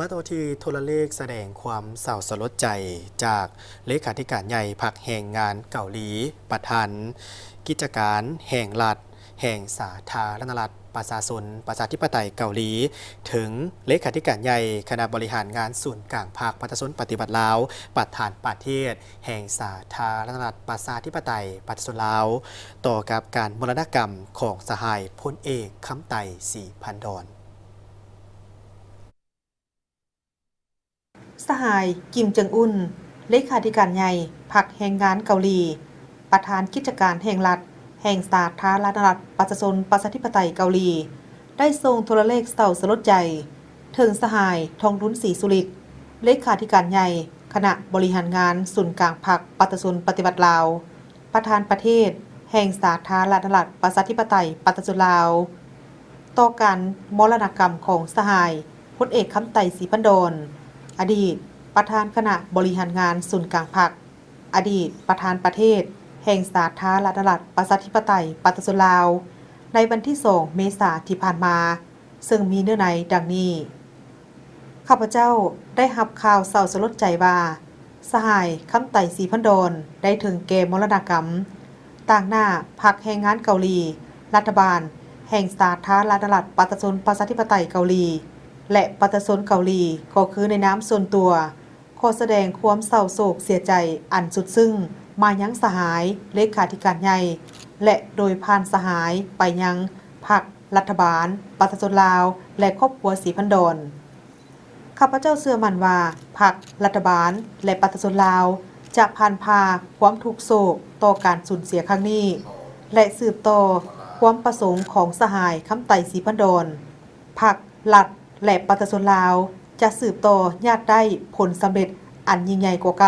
มาต่อที่โทรเลขแสดงความเศร้าสลดใจจากเลขาธิการใหญ่พรรคแห่งงานเกาหลีประธานกิจการแห่งรัฐแห่งสาธารณรัฐประชาชนประชาธิปไตยเกาหลีถึงเลขาธิการใหญ่คณะบริหารงานศูนย์กลางภาคประชาชนปฏิบัติลาวประธานประเทศแห่งสาธารณรัฐประชาธิปไตยประชาชนลาวต่อกับการมรณกรรมของสหายพลเอกคำไต่ศรีพันดรสหายกิมเจิงอุนเลขาธิการใหญ่พรรคแรงงานเกาหลีประธานกิจการแห่งรัฐแห่งสาธารณรัฐประชาชนประชาธิปไตยเกาหลีได้ส่งโทรเลขเศร้าสลดใจถึงสหายทองรุ้นศรีสุริตเลขาธิการใหญ่คณะบริหารงานศูนย์กลางพรรคประชาชนปฏิบัติลาวประธานประเทศแห่งสาธารณรัฐประชาธิปไตยประชาชนลาวต่อการมรณกรรมของสหายพลเอกคำไต่ศรีพันดรอดีตประธานคณะบริหารงานศูนย์กลางพรรคอดีตประธานประเทศแห่งสาธารณรัฐประชาธิปไตยประชาชนลาวในวันที่2เมษายนที่ผ่านมาซึ่งมีเนื้อในดังนี้ข้าพเจ้าได้รับข่าวเศร้าสลดใจว่าสหายคำไต่ศรีพันดรได้ถึงแก่มรณกรรมต่างหน้าพรรคแรงงานเกาหลีรัฐบาลแห่งสาธารณรัฐประชาชนประชาธิปไตยเกาหลีและประชาชนเกาหลีก็คือในน้ำส่วนตัวขอแสดงความเศร้าโศกเสียใจอันสุดซึ้งมายังสหายเลขาธิการใหญ่และโดยผ่านสหายไปยังพรรครัฐบาลประชาชนลาวและครอบครัวศรีพันดรข้าพเจ้าเชื่อมั่นว่าพรรครัฐบาลและประชาชนลาวจะผ่านพาความทุกข์โศกต่อการสูญเสียครั้งนี้และสืบต่อความประสงค์ของสหายคำไต่ศรีพันดรพรรครัฐและประชาชนลาวจะสืบต่อญาติได้ผลสำเร็จอันยิ่งใหญ่กว่าเก่า